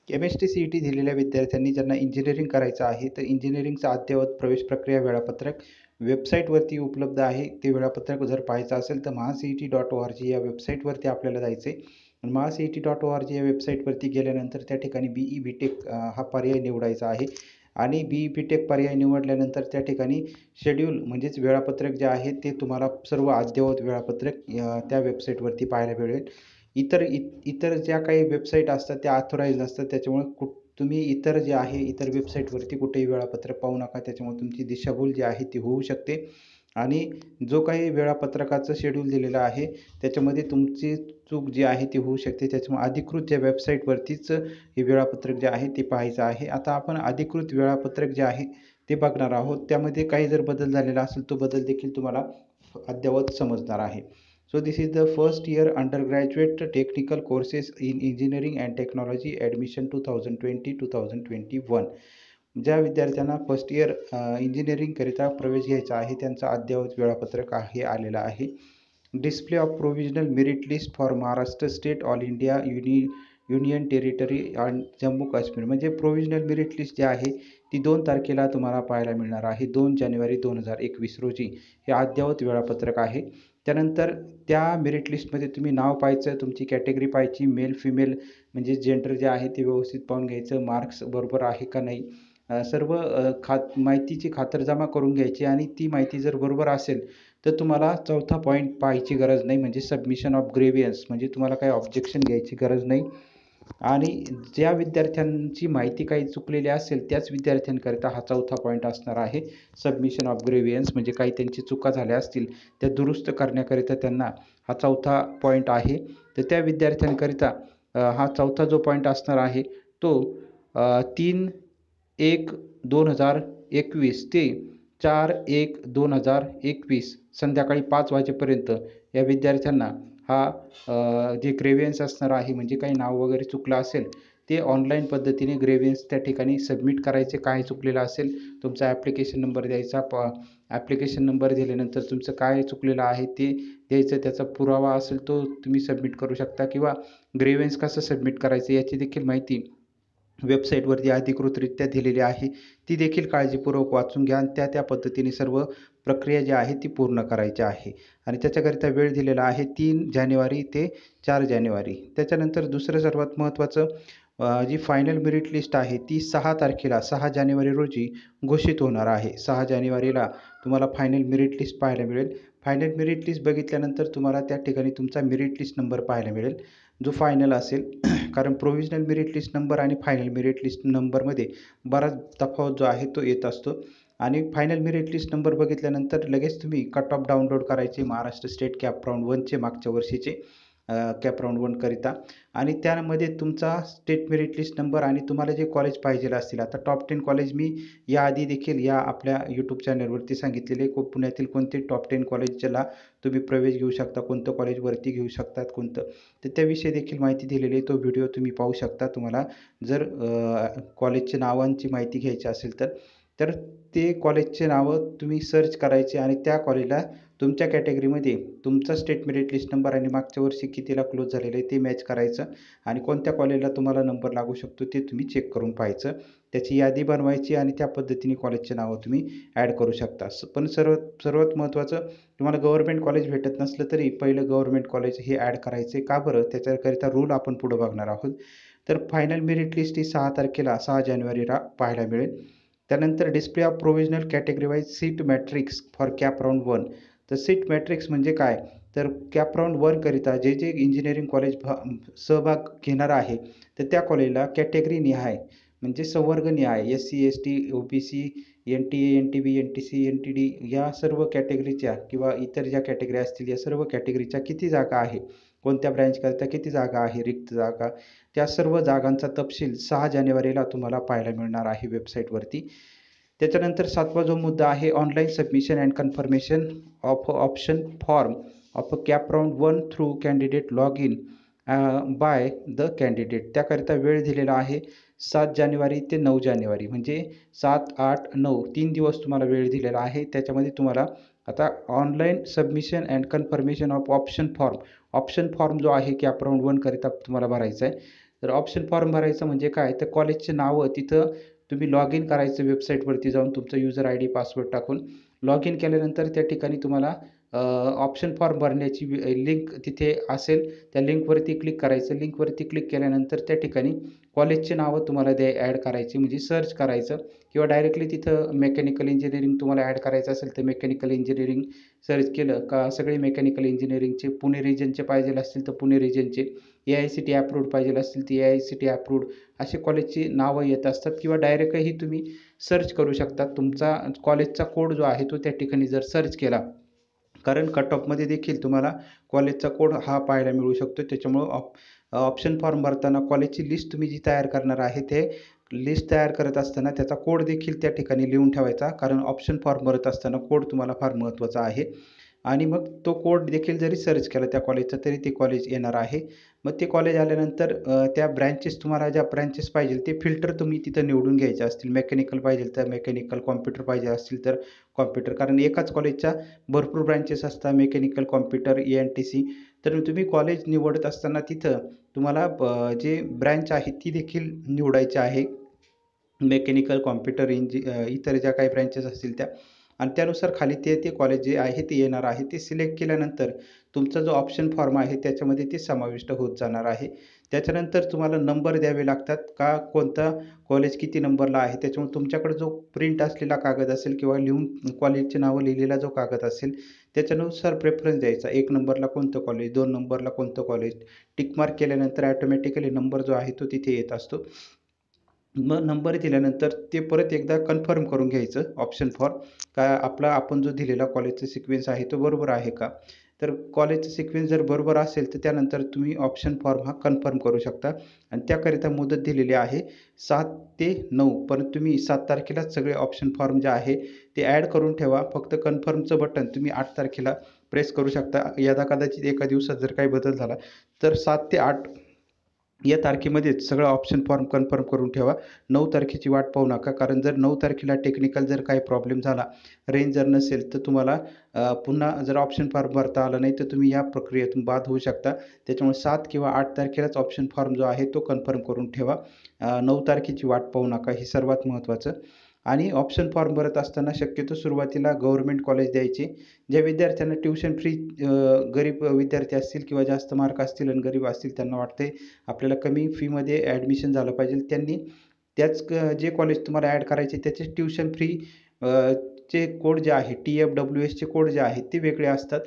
Chemistry CET दिलेल्या विद्यार्थ्यांनी ज्यांना इंजिनिअरिंग करायचं आहे, तर इंजिनिअरिंगचं अद्ययावत प्रवेश प्रक्रिया वेळापत्रक वेबसाईटवरती उपलब्ध आहे. ते वेळापत्रक जर पाहायचं असेल तर mahaCET.org या वेबसाईटवरती आपल्याला जायचं आहे. mahaCET.org या वेबसाईटवरती गेल्यानंतर त्या ठिकाणी BE BTech हा पर्याय निवडायचा आहे आणि BE BTech पर्याय निवडल्यानंतर त्या ठिकाणी शेड्यूल म्हणजेच वेळापत्रक जे आहे ते तुम्हाला सर्व अद्ययावत वेळापत्रक त्या वेबसाईटवरती पाहायला मिळेल. इतर ज्या काही वेबसाईट असतात त्या ऑथोराइज्ड असतात. त्याच्यामुळे तुम्ही इतर जे आहे इतर वेबसाईटवरती कुठेही वेळापत्रक पाहू नका. त्याच्यामुळे तुमची दिशाभूल जी आहे ती होऊ शकते आणि जो काही वेळापत्रकाचं शेड्यूल दिलेलं आहे त्याच्यामध्ये तुमची चूक जी आहे ती होऊ शकते. त्याच्यामुळे अधिकृत ज्या वेबसाईटवरतीच हे वेळापत्रक जे आहे ते पाहायचं आहे. आता आपण अधिकृत वेळापत्रक जे आहे ते बघणार आहोत. त्यामध्ये काही जर बदल झालेला असेल तो बदल देखील तुम्हाला अद्ययावत समजणार आहे. So this is the first year undergraduate technical courses in engineering and technology admission 2020-2021. ज्या विद्यार्थ्यांना फर्स्ट इयर इंजिनिअरिंगकरिता प्रवेश घ्यायचा आहे त्यांचं अद्ययावत वेळापत्रक हे आलेलं आहे. Display of provisional merit list for Maharashtra state all India union territory आणि जम्मू काश्मीर म्हणजे प्रोव्हिजनल मेरिट लिस्ट जी आहे ती 2 तारखेला तुम्हाला पाहायला मिळणार आहे. 2 जानेवारी 2021 रोजी हे अद्ययावत वेळापत्रक आहे. त्यानंतर त्या मेरिट लिस्टमध्ये तुम्ही नाव पाहायचं, तुमची कॅटेगरी पाहायची, मेल फिमेल म्हणजे जेंडर जे आहे ते व्यवस्थित पाहून घ्यायचं, मार्क्स बरोबर आहे का नाही, सर्व माहितीची खातरजमा करून घ्यायची आणि ती माहिती जर बरोबर असेल तर तुम्हाला चौथा पॉईंट पाहायची गरज नाही म्हणजे सबमिशन ऑफ ग्रेव्हियन्स म्हणजे तुम्हाला काही ऑब्जेक्शन घ्यायची गरज नाही. आणि ज्या विद्यार्थ्यांची माहिती काही चुकलेली असेल त्याच विद्यार्थ्यांकरिता हा चौथा पॉईंट असणार आहे. सबमिशन ऑफ ग्रेव्हियन्स म्हणजे काही त्यांची चुका झाल्या असतील त्या दुरुस्त करण्याकरिता त्यांना हा चौथा पॉईंट आहे. तर त्या विद्यार्थ्यांकरिता हा चौथा जो पॉईंट असणार आहे तो 3/1/2021 ते 4/1/2021 संध्याकाळी 5 वाजेपर्यंत या विद्यार्थ्यांना हा जे ग्रेव्हियन्स असणार आहे म्हणजे काही नाव वगैरे चुकलं असेल ते ऑनलाईन पद्धतीने ग्रेव्हियन्स त्या ठिकाणी सबमिट करायचे. काय चुकलेलं असेल तुमचा ॲप्लिकेशन नंबर द्यायचा. ॲप्लिकेशन नंबर दिल्यानंतर तुमचं काय चुकलेलं आहे ते द्यायचं. त्याचा पुरावा असेल तो तुम्ही सबमिट करू शकता किंवा ग्रेव्हियन्स कसं सबमिट करायचं याची देखील माहिती वेबसाईटवरती अधिकृतरित्या दिलेली आहे. ती देखील काळजीपूर्वक वाचून घ्या आणि त्या पद्धतीने सर्व प्रक्रिया जी आहे ती पूर्ण करायची आहे आणि त्याच्याकरिता वेळ दिलेला आहे 3 जानेवारी ते 4 जानेवारी. त्याच्यानंतर दुसरं सर्वात महत्त्वाचं जी फायनल मेरिट लिस्ट आहे ती 6 तारखेला 6 जानेवारी रोजी घोषित होणार आहे. 6 जानेवारीला तुम्हाला फायनल मेरिट लिस्ट पाहायला मिळेल. फायनल मेरिट लिस्ट बघितल्यानंतर तुम्हाला त्या ठिकाणी तुमचा मेरिट लिस्ट नंबर पाहायला मिळेल जो फायनल असेल. कारण प्रोव्हिजनल मेरिट लिस्ट नंबर आणि फायनल मेरिट लिस्ट नंबरमध्ये बराच तफावत जो आहे तो येत असतो आणि फायनल मेरिट लिस्ट नंबर बघितल्यानंतर लगेच तुम्ही कट ऑफ डाउनलोड करायचे महाराष्ट्र स्टेट कॅप राऊंड 1चे मागच्या वर्षीचे कॅप राऊंड 1 करिता आणि त्यामध्ये तुमचा स्टेट मेरिट लिस्ट नंबर आणि तुम्हाला जे कॉलेज पाहिजे असतील. आता टॉप 10 कॉलेज मी याआधी देखील या आपल्या यूट्यूब चॅनलवरती सांगितलेले पुण्यातील कोणते टॉप 10 कॉलेज ज्याला तुम्ही प्रवेश घेऊ शकता, कोणतं कॉलेज वरती घेऊ शकतात कोणतं, तर त्याविषयी देखील माहिती दिलेली आहे. तो व्हिडिओ तुम्ही पाहू शकता. तुम्हाला जर कॉलेजच्या नावांची माहिती घ्यायची असेल तर ते कॉलेजचे नावं तुम्ही सर्च करायचे आणि त्या कॉलेजला तुमच्या कॅटेगरीमध्ये तुमचा स्टेट मेरिट लिस्ट नंबर आणि मागच्या वर्षी कितीला क्लोज झालेलं आहे ते मॅच करायचं आणि कोणत्या कॉलेजला तुम्हाला नंबर लागू शकतो ते तुम्ही चेक करून पाहायचं. त्याची यादी बनवायची आणि त्या पद्धतीने कॉलेजचे नावं तुम्ही ॲड करू शकता. पण सर्वात महत्त्वाचं तुम्हाला गव्हर्नमेंट कॉलेज भेटत नसलं तरी पहिलं गव्हर्नमेंट कॉलेज हे ॲड करायचे. का बरं? त्याच्याकरिता रूल आपण पुढं बघणार आहोत. तर फायनल मेरिट लिस्ट ही 6 तारखेला 6 जानेवारीला पाहायला मिळेल. त्यानंतर display of provisional category wise seat matrix for CAP round 1. तर सीट मॅट्रिक्स म्हणजे काय? तर कॅप राऊंड 1 करिता जे इंजिनिअरिंग कॉलेज सहभाग घेणार आहे तर त्या कॉलेजला कॅटेगरीनिहाय म्हणजे संवर्गनिहाय SC ST OBC NTA NTB NTC NTD या सर्व कॅटेगरीच्या किंवा इतर ज्या कॅटेगरी असतील या सर्व कॅटेगरीच्या किती जागा आहे, कोणत्या ब्रँचकरिता किती जागा आहे, रिक्त जागा, त्या सर्व जागांचा तपशील 6 जानेवारीला तुम्हाला पाहायला मिळणार आहे वेबसाईटवरती. त्याच्यानंतर 7वा जो मुद्दा आहे online submission and confirmation of option form of CAP round 1 through candidate log in by the candidate. त्याकरिता वेळ दिलेला आहे 7 जानेवारी ते 9 जानेवारी म्हणजे 7, 8, 9 3 दिवस तुम्हाला वेळ दिलेला आहे. त्याच्यामध्ये तुम्हाला आता online submission and confirmation of option form जो आहे कॅप राऊंड 1 करिता तुम्हाला भरायचा आहे. तर ऑप्शन फॉर्म भरायचं म्हणजे काय, तर कॉलेजचे नावं तिथं तुम्ही लॉग इन करायचं वेबसाईटवरती जाऊन तुमचं युजर आय डी पासवर्ड टाकून. लॉग इन केल्यानंतर त्या ठिकाणी तुम्हाला ऑप्शन फॉर्म भरण्याची लिंक तिथे असेल. त्या लिंकवरती क्लिक करायचं. लिंकवरती क्लिक केल्यानंतर त्या ठिकाणी कॉलेजची नावं तुम्हाला ॲड करायची, म्हणजे सर्च करायचं किंवा डायरेक्टली तिथं मेकॅनिकल इंजिनिअरिंग तुम्हाला ॲड करायचं असेल तर मेकॅनिकल इंजिनिअरिंग सर्च केलं का सगळे मेकॅनिकल इंजिनिअरिंगचे, पुणे रिजनचे पाहिजे असतील तर पुणे रिजनचे, AICTE अप्रूव्ड पाहिजे असतील तर AICTE अप्रूव्ड असे कॉलेजची नावं येत असतात. किंवा डायरेक्टही तुम्ही सर्च करू शकता. तुमचा कॉलेजचा कोड जो आहे तो त्या ठिकाणी जर सर्च केला, कारण कट ऑफमध्ये देखील तुम्हाला कॉलेजचा कोड हा पाहायला मिळू शकतो. त्याच्यामुळं ऑप्शन फॉर्म भरताना कॉलेजची लिस्ट तुम्ही जी तयार करणार आहे, ते लिस्ट तयार करत असताना त्याचा कोड देखील त्या ठिकाणी लिहून ठेवायचा, कारण ऑप्शन फॉर्म भरत असताना कोड तुम्हाला फार महत्त्वाचा आहे. आणि मग तो कोड देखील जरी सर्च केला त्या कॉलेजचा तरी ते कॉलेज येणार आहे. मग ते कॉलेज आल्यानंतर त्या ब्रँचेस तुम्हाला ज्या ब्रँचेस पाहिजे ते फिल्टर तुम्ही तिथं निवडून घ्यायचे असतील. मेकॅनिकल पाहिजे तर मेकॅनिकल, कॉम्प्युटर पाहिजे असतील तर कॉम्प्युटर. कारण एकाच कॉलेजच्या भरपूर ब्रँचेस असतात, मेकॅनिकल, कॉम्प्युटर, ENTC. तर तुम्ही कॉलेज निवडत असताना तिथं तुम्हाला जे ब्रँच आहे ती देखील निवडायची आहे. मेकॅनिकल, कॉम्प्युटर, इतर ज्या काही ब्रँचेस असतील त्या. आणि त्यानुसार खाली ते कॉलेज जे आहे ते येणार आहे. ते सिलेक्ट केल्यानंतर तुमचा जो ऑप्शन फॉर्म आहे त्याच्यामध्ये ते समाविष्ट होत जाणार आहे. त्याच्यानंतर तुम्हाला नंबर द्यावे लागतात, का कोणता कॉलेज किती नंबरला आहे. त्याच्यामुळे तुमच्याकडे जो प्रिंट असलेला कागद असेल किंवा लिहून कॉलेजची नावं लिहिलेला जो कागद असेल त्याच्यानुसार प्रेफरन्स द्यायचा. 1 नंबरला कोणतं कॉलेज, 2 नंबरला कोणतं कॉलेज. टिक मार्क केल्यानंतर ऑटोमॅटिकली नंबर जो आहे तो तिथे येत असतो. मग नंबर दिल्यानंतर ते परत एकदा कन्फर्म करून घ्यायचं ऑप्शन फॉर्म, का आपण जो दिलेला कॉलेजचा सिक्वेन्स आहे तो बरोबर आहे का. तर कॉलेजचा सिक्वेन्स जर बरोबर असेल तर त्यानंतर तुम्ही ऑप्शन फॉर्म हा कन्फर्म करू शकता. आणि त्याकरिता मुदत दिलेली आहे 7 ते 9, परंतु तुम्ही 7 तारखेलाच सगळे ऑप्शन फॉर्म जे आहे ते ॲड करून ठेवा. फक्त कन्फर्मचं बटन तुम्ही 8 तारखेला प्रेस करू शकता. कदाचित एका दिवसात जर काही बदल झाला तर 7 ते 8 या तारखेमध्येच सगळं ऑप्शन फॉर्म कन्फर्म करून ठेवा. 9 तारखेची वाट पाहू नका. कारण जर 9 तारखेला टेक्निकल जर काही प्रॉब्लेम झाला, रेंज जर नसेल, तर तुम्हाला पुन्हा जर ऑप्शन फॉर्म भरता आला नाही, तर तुम्ही या प्रक्रियेतून बाद होऊ शकता. त्याच्यामुळे 7 किंवा 8 तारखेलाच ऑप्शन फॉर्म जो आहे तो कन्फर्म करून ठेवा. 9 तारखेची वाट पाहू नका, हे सर्वात महत्त्वाचं. आणि ऑप्शन फॉर्म भरत असताना शक्यतो सुरुवातीला गव्हर्नमेंट कॉलेज द्यायचे. ज्या विद्यार्थ्यांना ट्युशन फ्री, गरीब विद्यार्थी असतील किंवा जास्त मार्क असतील आणि गरीब असतील, त्यांना वाटते आपल्याला कमी फीमध्ये ॲडमिशन झालं पाहिजे, त्यांनी जे कॉलेज तुम्हाला ॲड करायचे त्याचे ट्युशन फ्री चे कोड जे आहे, TFWSचे कोड जे आहेत ते वेगळे असतात.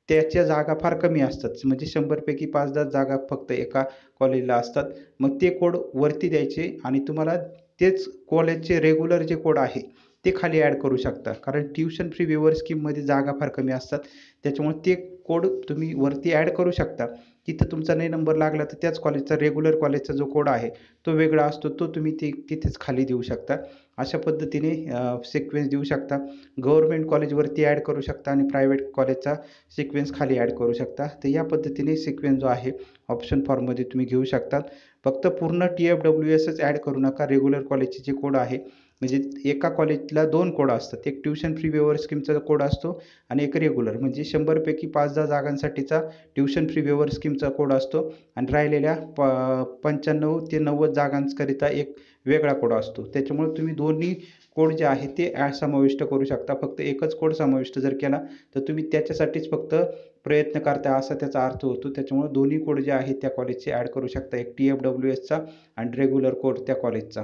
त्याच्या जागा फार कमी असतात. म्हणजे 100 पैकी 5-10 जागा फक्त एका कॉलेजला असतात. मग ते कोड वरती द्यायचे आणि तुम्हाला तेच कॉलेजचे रेग्युलर जे कोड आहे ते खाली ॲड करू शकता. कारण ट्युशन फ्री वेवर स्कीममध्ये जागा फार कमी असतात. त्याच्यामुळे ते कोड तुम्ही वरती ॲड करू शकता. तिथं तुमचा नाही नंबर लागला तर त्याच कॉलेजचा, रेग्युलर कॉलेजचा जो कोड आहे तो वेगळा असतो, तो तुम्ही तिथेच खाली देऊ शकता. अशा पद्धतीने सिक्वेन्स देऊ शकता. गव्हर्नमेंट कॉलेजवरती ॲड करू शकता आणि प्रायव्हेट कॉलेजचा सिक्वेन्स खाली ॲड करू शकता. तर या पद्धतीने सिक्वेन्स जो आहे ऑप्शन फॉर्ममध्ये तुम्ही घेऊ शकता. फक्त पूर्ण TFWSच ॲड करू नका. रेग्युलर कॉलेजचे जे कोड आहे, म्हणजे एका कॉलेजला 2 कोड असतात. एक ट्युशन फ्री वेवर स्कीमचा कोड असतो आणि एक रेग्युलर, म्हणजे 100 पैकी 5-10 जागांसाठीचा ट्युशन फ्री वेवर स्कीमचा कोड असतो आणि राहिलेल्या 95 ते 90 जागांकरिता एक वेगळा कोड असतो. त्याच्यामुळे तुम्ही दोन्ही कोड जे आहे ते समाविष्ट करू शकता. फक्त एकच कोड समाविष्ट जर केला तर तुम्ही त्याच्यासाठीच फक्त प्रयत्न करताय असा त्याचा अर्थ होतो. त्याच्यामुळे दोन्ही कोड जे आहेत त्या कॉलेजचे ॲड करू शकता. एक TFWSचा आणि रेग्युलर कोड त्या कॉलेजचा,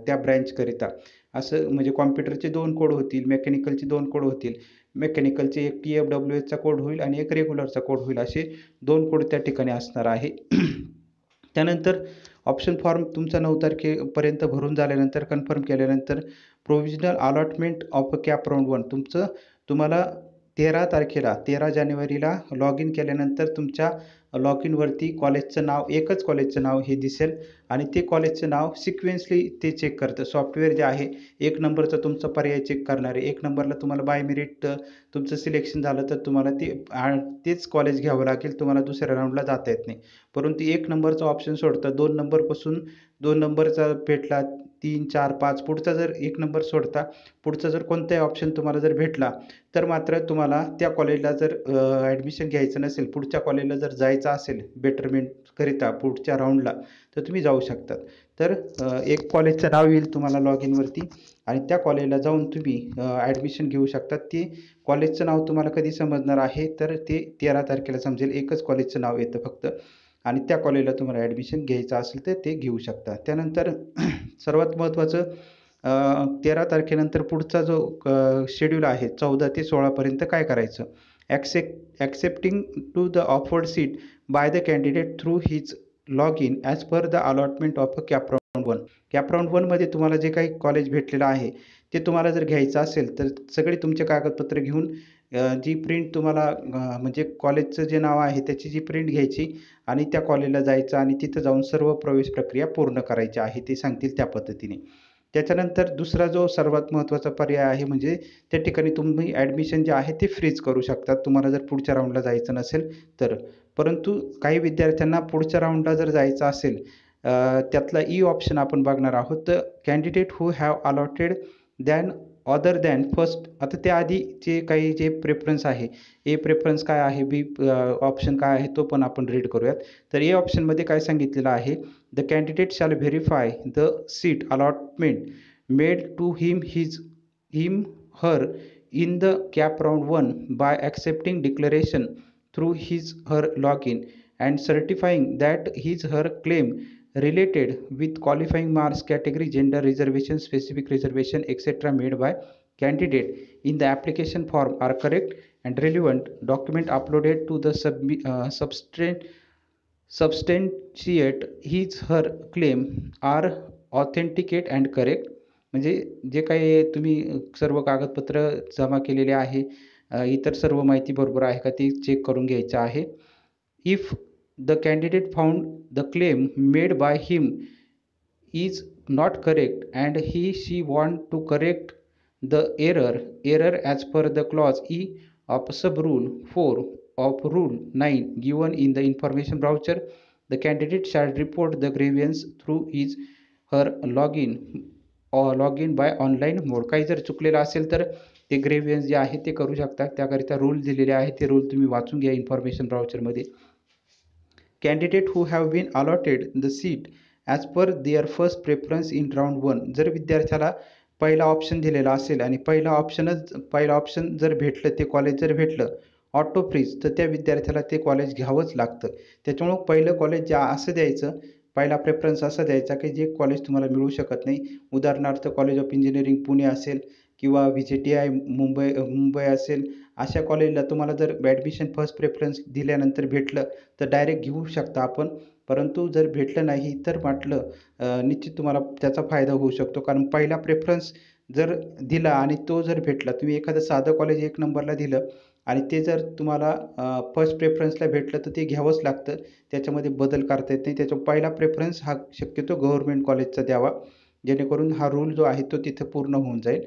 त्या ब्रँचकरिता. असं म्हणजे कॉम्प्युटरचे 2 कोड होतील, मेकॅनिकलचे 2 कोड होतील. मेकॅनिकलचे एक TFWSचा कोड होईल आणि एक रेग्युलरचा कोड होईल. असे 2 कोड त्या ठिकाणी असणार आहे. त्यानंतर ऑप्शन फॉर्म तुमचा 9 तारखेपर्यंत भरून झाल्यानंतर, कन्फर्म केल्यानंतर provisional allotment of cap round 1 तुम्हाला 13 जानेवारीला लॉग इन केल्यानंतर तुमच्या लॉग इनवरती कॉलेजचं नाव, एकच कॉलेजचं नाव हे दिसेल आणि ते कॉलेजचं नाव सिक्वेन्सली ते चेक करतं. सॉफ्टवेअर जे आहे 1 नंबरचा तुमचा पर्याय चेक करणार आहे. 1 नंबरला तुम्हाला बाय मेरिट तुमचं सिलेक्शन झालं तर तुम्हाला तेच कॉलेज घ्यावं लागेल. तुम्हाला दुसऱ्या राऊंडला जाता येत नाही. परंतु 1 नंबरचा ऑप्शन सोडता 2 नंबरपासून 2 नंबरचा भेटला, 3, 4, 5 पुढचा जर 1 नंबर सोडता पुढचा जर कोणताही ऑप्शन तुम्हाला जर भेटला, तर मात्र तुम्हाला त्या कॉलेजला जर ॲडमिशन घ्यायचं नसेल, पुढच्या कॉलेजला जर जायचं असेल बेटरमेंटकरिता पुढच्या राऊंडला, तर तुम्ही जाऊ शकतात. तर एक कॉलेजचं नाव येईल तुम्हाला लॉग इनवरती आणि त्या कॉलेजला जाऊन तुम्ही ॲडमिशन घेऊ शकतात. ते कॉलेजचं नाव तुम्हाला कधी समजणार आहे, तर ते 13 तारखेला समजेल. एकच कॉलेजचं नाव येतं फक्त आणि त्या कॉलेजला तुम्हाला ॲडमिशन घ्यायचं असेल तर ते घेऊ शकता. त्यानंतर सर्वात महत्त्वाचं 13 तारखेनंतर पुढचा जो शेड्यूल आहे 14 ते 16 पर्यंत काय करायचं? Accepting to the offered seat by the candidate through his log in as per the allotment of a CAP round 1. CAP round 1मध्ये तुम्हाला जे काही कॉलेज भेटलेलं आहे ते तुम्हाला जर घ्यायचं असेल तर सगळे तुमचे कागदपत्र घेऊन जी प्रिंट तुम्हाला म्हणजे कॉलेजचं जे नाव आहे त्याची जी प्रिंट घ्यायची आणि त्या कॉलेजला जायचं आणि तिथं जाऊन सर्व प्रवेश प्रक्रिया पूर्ण करायची आहे. ते सांगतील त्या पद्धतीने. त्याच्यानंतर दुसरा जो सर्वात महत्त्वाचा पर्याय आहे म्हणजे त्या ठिकाणी तुम्ही ॲडमिशन जे आहे ते फ्रीज करू शकता तुम्हाला जर पुढच्या राऊंडला जायचं नसेल तर. परंतु काही विद्यार्थ्यांना पुढच्या राऊंडला जर जायचं असेल त्यातला ई ऑप्शन आपण बघणार आहोत. तर candidate who have allotted than other than first. आता त्याआधी जे प्रेफरन्स आहे, ए प्रेफरन्स काय आहे, बी ऑप्शन काय आहे तो पण आपण रीड करूयात. तर ए ऑप्शनमध्ये काय सांगितलेलं आहे, the candidate shall verify the seat allotment made to him her in the CAP round 1 by accepting declaration through his her log in and certifying that his her claim related with qualifying marks, category, gender, reservation, specific reservation, etc. made by candidate in the application form are correct and relevant document uploaded to the substantiate his her claim are authenticate and correct. म्हणजे जे काही तुम्ही सर्व कागदपत्र जमा केलेले आहे, इतर सर्व माहिती बरोबर आहे का ते चेक करून घ्यायचं आहे. If the candidate found the claim made by him is not correct and she want to correct the error as per the clause E of sub rule 4 of rule 9 given in the information brochure, the candidate shall report the grievance through his her login by online mode. काही जर चुकलेलं असेल तर ते ग्रेव्हियन्स जे आहे ते करू शकता. त्याकरिता रूल दिलेले आहे, ते रूल तुम्ही वाचून घ्या इन्फॉर्मेशन ब्राउचरमध्ये. Candidate who have been allotted the seat as per their first preference in round 1. जर विद्यार्थ्याला पहिला ऑप्शन दिलेला असेल आणि पहिला ऑप्शन जर भेटलं, ते कॉलेज जर भेटलं ऑटो फ्रीज, तर त्या विद्यार्थ्याला ते कॉलेज घ्यावंच लागतं. त्याच्यामुळं पहिलं कॉलेज जे असं द्यायचं, पहिला प्रेफरन्स असा द्यायचा की जे कॉलेज तुम्हाला मिळू शकत नाही. उदाहरणार्थ कॉलेज ऑफ इंजिनिअरिंग पुणे असेल किंवा VJTI मुंबई असेल, अशा कॉलेजला तुम्हाला जर ॲडमिशन फर्स्ट प्रेफरन्स दिल्यानंतर भेटलं तर डायरेक्ट घेऊ शकता आपण. परंतु जर भेटलं नाही तर म्हटलं निश्चित तुम्हाला त्याचा फायदा होऊ शकतो. कारण पहिला प्रेफरन्स जर दिला आणि तो जर भेटला, तुम्ही एखादं साधं कॉलेज 1 नंबरला दिलं आणि ते जर तुम्हाला फर्स्ट प्रेफरन्सला भेटलं तर ते घ्यावंच लागतं. त्याच्यामध्ये बदल करता येत नाही. त्याच्या पहिला प्रेफरन्स हा शक्यतो गव्हर्नमेंट कॉलेजचा द्यावा, जेणेकरून हा रूल जो आहे तो तिथं पूर्ण होऊन जाईल.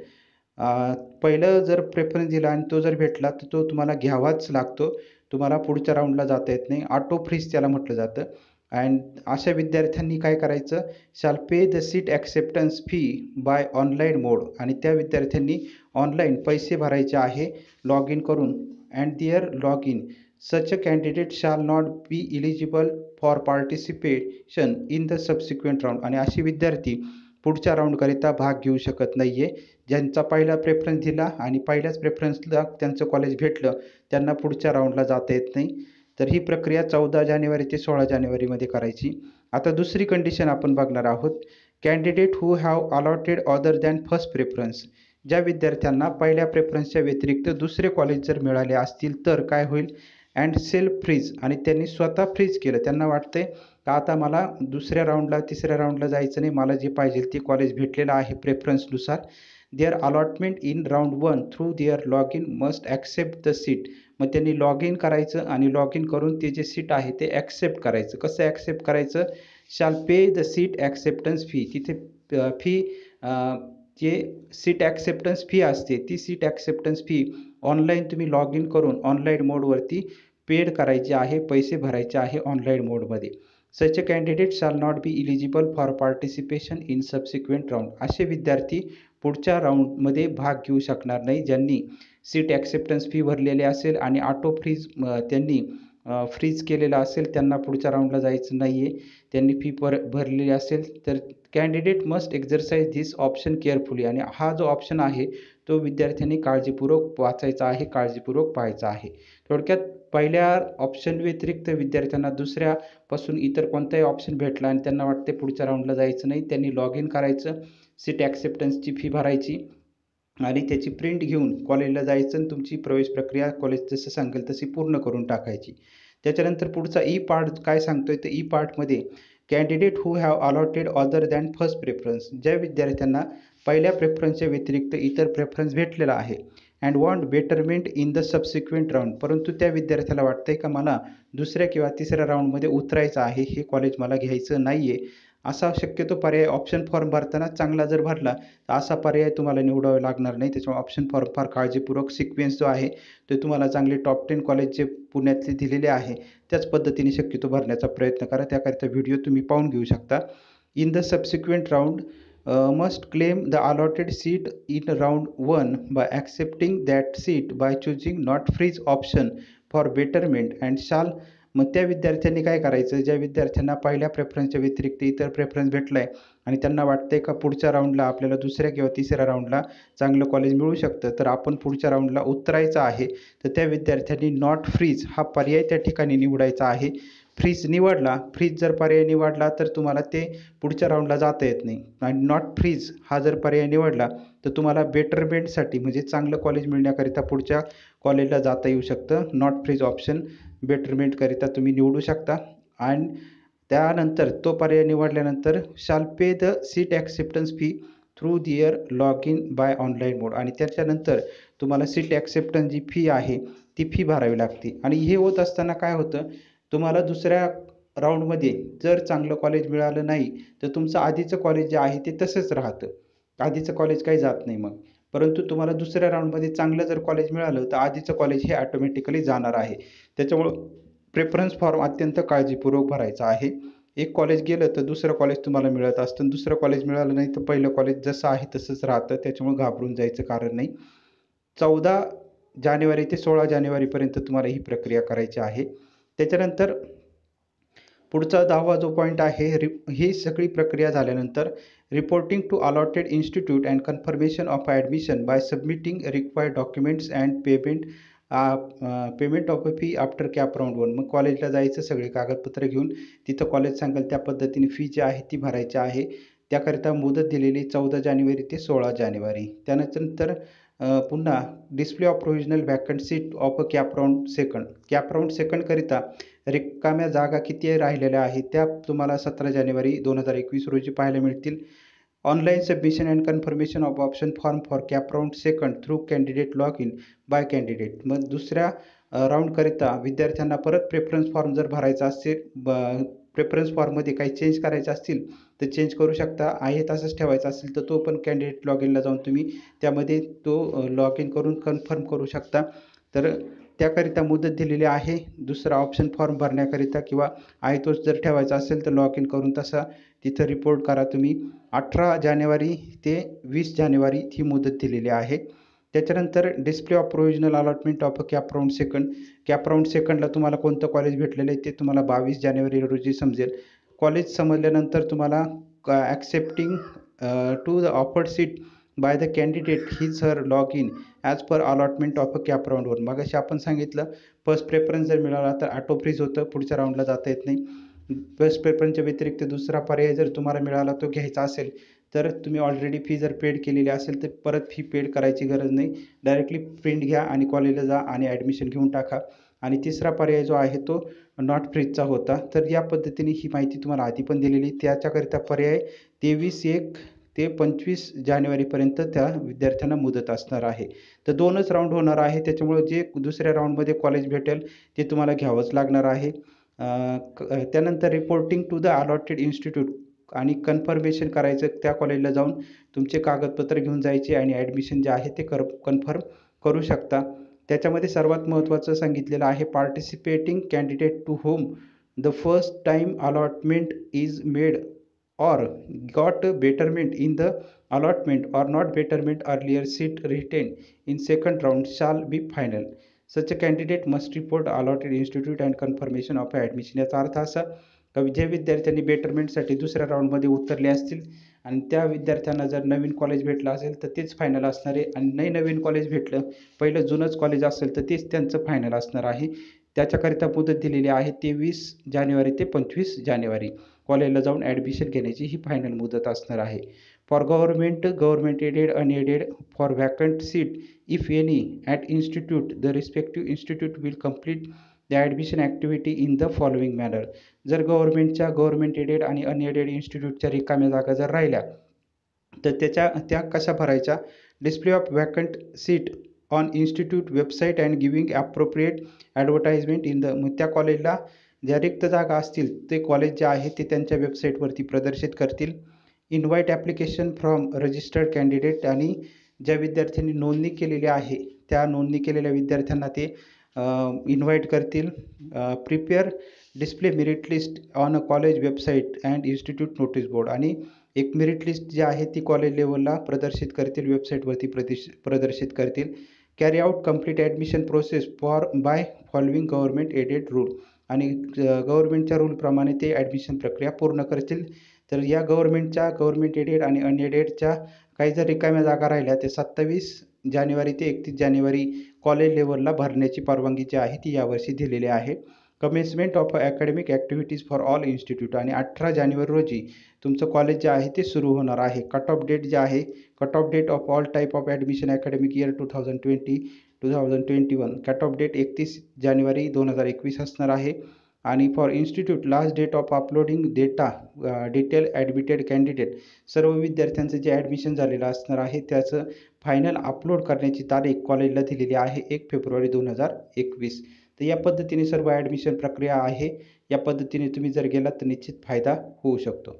पहिलं जर प्रेफरन्स दिला आणि तो जर भेटला तर तो तुम्हाला घ्यावाच लागतो. तुम्हाला पुढच्या राऊंडला जाता येत नाही. ऑटो फ्रीज त्याला म्हटलं जातं. अँड अशा विद्यार्थ्यांनी काय करायचं, shall pay the seat acceptance fee by online mode. आणि त्या विद्यार्थ्यांनी ऑनलाईन पैसे भरायचे आहे लॉग इन करून and their log in. Such a candidate shall not be eligible for participation in the subsequent round. आणि असे विद्यार्थी पुढच्या राऊंडकरिता भाग घेऊ शकत नाही आहे. ज्यांचा पहिला प्रेफरन्स दिला आणि पहिल्याच प्रेफरन्सला त्यांचं कॉलेज भेटलं, त्यांना पुढच्या राऊंडला जाता येत नाही. तर ही प्रक्रिया 14 जानेवारी ते 16 जानेवारीमध्ये करायची. आता दुसरी कंडिशन आपण बघणार आहोत. Candidate who have allotted other than first preference. ज्या विद्यार्थ्यांना पहिल्या प्रेफरन्सच्या व्यतिरिक्त दुसरे कॉलेज जर मिळाले असतील तर काय होईल, अँड सेल्फ फ्रीज. आणि त्यांनी स्वतः फ्रीज केलं. त्यांना वाटतंय का आता मला दुसऱ्या राऊंडला तिसऱ्या राऊंडला जायचं नाही, मला जे पाहिजे ते कॉलेज भेटलेलं आहे प्रेफरन्सनुसार. Their allotment in round 1 through their log in must accept the seat. मग त्यांनी लॉग इन करायचं आणि लॉग इन करून ते जे सीट आहे ते ॲक्सेप्ट करायचं. कसं ॲक्सेप्ट करायचं, shall pay the seat acceptance fee. तिथे फी जे सीट ॲक्सेप्टन्स फी असते ती सीट ॲक्सेप्टन्स फी ऑनलाईन तुम्ही लॉग इन करून ऑनलाईन मोडवरती पेड करायची आहे, पैसे भरायचे आहे ऑनलाईन मोडमध्ये. Such a candidate shall not be eligible for participation in subsequent round. असे विद्यार्थी पुढच्या राऊंडमध्ये भाग घेऊ शकणार नाही ज्यांनी सीट ॲक्सेप्टन्स फी भरलेली असेल आणि ऑटो फ्रीज त्यांनी फ्रीज केलेलं असेल, त्यांना पुढच्या राऊंडला जायचं नाही आहे. त्यांनी फी भरलेली असेल तर candidate must exercise this option carefully. आणि हा जो ऑप्शन आहे तो विद्यार्थ्यांनी काळजीपूर्वक वाचायचा आहे, काळजीपूर्वक पाहायचा आहे. थोडक्यात पहिल्या ऑप्शन व्यतिरिक्त विद्यार्थ्यांना दुसऱ्यापासून इतर कोणताही ऑप्शन भेटला आणि त्यांना वाटते पुढच्या राऊंडला जायचं नाही, त्यांनी लॉग इन करायचं, सीट ॲक्सेप्टन्सची फी भरायची आणि त्याची प्रिंट घेऊन कॉलेजला जायचं आणि तुमची प्रवेश प्रक्रिया कॉलेज जसं सांगेल तशी पूर्ण करून टाकायची. त्याच्यानंतर पुढचा ई पार्ट काय सांगतोय तर ई पार्टमध्ये candidate who have allotted other than first preference. ज्या विद्यार्थ्यांना पहिल्या प्रेफरन्सच्या व्यतिरिक्त इतर प्रेफरन्स भेटलेला आहे and want betterment in the subsequent round, परंतु त्या विद्यार्थ्याला वाटतंय का मला दुसऱ्या किंवा तिसऱ्या राऊंडमध्ये उतरायचं आहे, हे कॉलेज मला घ्यायचं नाही आहे, असा शक्यतो पर्याय ऑप्शन फॉर्म भरताना चांगला जर भरला तर असा पर्याय तुम्हाला निवडावा लागणार नाही. त्याच्यामुळे ऑप्शन फॉर्म फार काळजीपूर्वक सिक्वेन्स जो आहे तो तुम्हाला चांगले टॉप 10 कॉलेज जे पुण्यातले दिलेले आहे त्याच पद्धतीने शक्यतो भरण्याचा प्रयत्न करा. त्याकरिता व्हिडिओ तुम्ही पाहून घेऊ शकता. In the subsequent round must claim the allotted seat in round 1 by accepting that seat by choosing not freeze option for betterment and shall. मग त्या विद्यार्थ्यांनी काय करायचं, ज्या विद्यार्थ्यांना पहिल्या प्रेफरन्सच्या व्यतिरिक्त इतर प्रेफरन्स भेटलाय आणि त्यांना वाटतंय का पुढच्या राऊंडला आपल्याला दुसऱ्या किंवा तिसऱ्या राऊंडला चांगलं कॉलेज मिळू शकतं तर आपण पुढच्या राऊंडला उतरायचं आहे, तर त्या विद्यार्थ्यांनी नॉट फ्रीज हा पर्याय त्या ठिकाणी निवडायचा आहे. फ्रीज निवडला, फ्रीज जर पर्याय निवडला तर तुम्हाला ते पुढच्या राऊंडला जाता येत नाही. आणि नॉट फ्रीज हा जर पर्याय निवडला तर तुम्हाला बेटरमेंटसाठी म्हणजे चांगलं कॉलेज मिळण्याकरिता पुढच्या कॉलेजला जाता येऊ शकतं. नॉट फ्रीज ऑप्शन बेटरमेंटकरिता तुम्ही निवडू शकता. आणि त्यानंतर तो पर्याय निवडल्यानंतर shall pay the seat acceptance fee through their log in by online mode. आणि त्याच्यानंतर तुम्हाला सीट ॲक्सेप्टन्स जी फी आहे ती फी भरावी लागते. आणि हे होत असताना काय होतं, तुम्हाला दुसऱ्या राऊंडमध्ये जर चांगलं कॉलेज मिळालं नाही तर तुमचं आधीचं कॉलेज जे आहे ते तसंच राहतं, आधीचं कॉलेज काही जात नाही मग. परंतु तुम्हाला दुसऱ्या राऊंडमध्ये चांगलं जर कॉलेज मिळालं तर आधीचं कॉलेज हे ऑटोमॅटिकली जाणार आहे. त्याच्यामुळं प्रेफरन्स फॉर्म अत्यंत काळजीपूर्वक भरायचा आहे. एक कॉलेज गेलं तर दुसरं कॉलेज तुम्हाला मिळत असतं, दुसरं कॉलेज मिळालं नाही तर पहिलं कॉलेज जसं आहे तसंच राहतं. त्याच्यामुळे घाबरून जायचं कारण नाही. 14 जानेवारी ते 16 जानेवारीपर्यंत तुम्हाला ही प्रक्रिया करायची आहे. त्याच्यानंतर पुढचा 10वा जो पॉईंट आहे, ही सगळी प्रक्रिया झाल्यानंतर reporting to allotted institute and confirmation of admission by submitting required documents and payment of a fee after CAP round 1. मग कॉलेजला जायचं, सगळे कागदपत्र घेऊन तिथं कॉलेज सांगेल त्या पद्धतीने फी जी आहे ती भरायची आहे. त्याकरिता मुदत दिलेली 14 जानेवारी ते 16 जानेवारी. त्यानंतर पुन्हा display of provisional vacant seat of a CAP round second. CAP round सेकंडकरिता रिकाम्या जागा किती राहिलेल्या आहेत त्या तुम्हाला 17 जानेवारी 2021 रोजी पाहायला मिळतील. Online submission and confirmation of option form for CAP round second through candidate log in by candidate. मग दुसऱ्या राऊंडकरिता विद्यार्थ्यांना परत प्रेफरन्स फॉर्म जर भरायचा असेल, प्रेफरन्स फॉर्ममध्ये काही चेंज करायचे असतील तर चेंज करू शकता, आहे तसंच ठेवायचा असेल तर तो पण कॅन्डिडेट लॉग इनला जाऊन तुम्ही त्यामध्ये तो लॉग इन करून कन्फर्म करू शकता. तर त्याकरिता मुदत दिलेली आहे. दुसरा ऑप्शन फॉर्म भरण्याकरिता किंवा आहे तोच जर ठेवायचा असेल तर लॉग इन करून तसा तिथं रिपोर्ट करा तुम्ही. 18 जानेवारी ते 20 जानेवारी ही मुदत दिलेली आहे. त्याच्यानंतर display of provisional allotment of a CAP round second. CAP round सेकंडला तुम्हाला कोणतं कॉलेज भेटलेलं आहे ते तुम्हाला 22 जानेवारी रोजी समजेल. कॉलेज समजल्यानंतर तुम्हाला accepting to the offered seat by the candidate his her log in as per allotment of a CAP round 1. मगाशी आपण सांगितलं फर्स्ट प्रेफरन्स जर मिळाला तर ऑटो फ्रीज होतं, पुढच्या राऊंडला जाता येत नाही. फर्स्ट प्रेफरन्सच्या व्यतिरिक्त दुसरा पर्याय जर तुम्हाला मिळाला तो घ्यायचा असेल तर तुम्ही ऑलरेडी फी जर पेड केलेली असेल तर परत फी पेड करायची गरज नाही. डायरेक्टली प्रिंट घ्या आणि कॉलेजला जा आणि ॲडमिशन घेऊन टाका. आणि तिसरा पर्याय जो आहे तो नॉट फ्रीजचा होता. तर या पद्धतीने ही माहिती तुम्हाला आधी पण दिलेली. त्याच्याकरिता पर्याय 23/1 ते 25 जानेवारीपर्यंत त्या विद्यार्थ्यांना मुदत असणार आहे. तर 2च राऊंड होणार आहे, त्याच्यामुळे जे दुसऱ्या राऊंडमध्ये कॉलेज भेटेल ते तुम्हाला घ्यावंच लागणार आहे. त्यानंतर reporting to the allotted institute आणि कन्फर्मेशन करायचं, त्या कॉलेजला जाऊन तुमचे कागदपत्र घेऊन जायचे आणि ॲडमिशन जे आहे ते कन्फर्म करू शकता. त्याच्यामध्ये सर्वात महत्त्वाचं सांगितलेलं आहे participating candidate to home the first time allotment is made or got betterment in the allotment or not betterment earlier seat retained in second round shall be final. Such a candidate must report allotted institute and confirmation of admission. याचा अर्थ असा का जे विद्यार्थ्यांनी बेटरमेंटसाठी दुसऱ्या राऊंडमध्ये उतरले असतील आणि त्या विद्यार्थ्यांना जर नवीन कॉलेज भेटलं असेल तर तेच फायनल असणार आहे आणि नाही नवीन कॉलेज भेटलं, पहिलं जुनंच कॉलेज असेल तर तेच त्यांचं फायनल असणार आहे. त्याच्याकरिता मुदत दिलेली आहे 23 जानेवारी ते 25 जानेवारी. कॉलेजला जाऊन ॲडमिशन घेण्याची ही फायनल मुदत असणार आहे. For government aided, unaided, for vacant seat if any at institute, the respective institute will complete the admission activity in the following manner. जर गव्हर्नमेंट एडेड आणि अनएडेड इन्स्टिट्यूटच्या रिकाम्या जागा जर राहिल्या तर त्या कशा भरायच्या? Display of vacant seat on institute website and giving appropriate advertisement in the. मग त्या कॉलेजला ज्या रिक्त जागा असतील ते कॉलेज जे आहे ते त्यांच्या वेबसाईटवरती प्रदर्शित करतील. Invite application from registered candidate, आणि ज्या विद्यार्थ्यांनी नोंदणी केलेली आहे त्या नोंदणी केलेल्या विद्यार्थ्यांना ते इन्व्हाइट करतील. Prepare display merit list on a college website and institute notice board, आणि एक मेरिट लिस्ट जी आहे ती कॉलेज लेवलला प्रदर्शित करतील, वेबसाईटवरती प्रदर्शित करतील. Carry out complete admission process by following government aided rule, आणि गव्हर्नमेंटच्या रूलप्रमाणे ते ॲडमिशन प्रक्रिया पूर्ण करतील. तर या गव्हर्नमेंट एडेड आणि अनएडेडच्या काही जर रिकाम्या जागा राहिल्या ते 27 जानेवारी ते 31 जानेवारी कॉलेज लेवलला भरण्याची परवानगी जी आहे ती यावर्षी दिलेली आहे. Commencement of academic activities for all institute, आणि 18 जानेवारी रोजी तुमचं कॉलेज जे आहे ते सुरू होणार आहे. कट ऑफ डेट जे आहे, cut off date of all type of admission academic year 2020-2021, cut off date 31 जानेवारी 2021 असणार आहे. आणि for institute last date of uploading detail admitted candidate, सर्व विद्यार्थ्यांचं जे ॲडमिशन झालेलं असणार आहे त्याचं फायनल अपलोड करण्याची तारीख कॉलेजला दिलेली आहे 1 फेब्रुवारी 2021. तर या पद्धतीने सर्व ॲडमिशन प्रक्रिया आहे. या पद्धतीने तुम्ही जर गेलात तर निश्चित फायदा होऊ शकतो.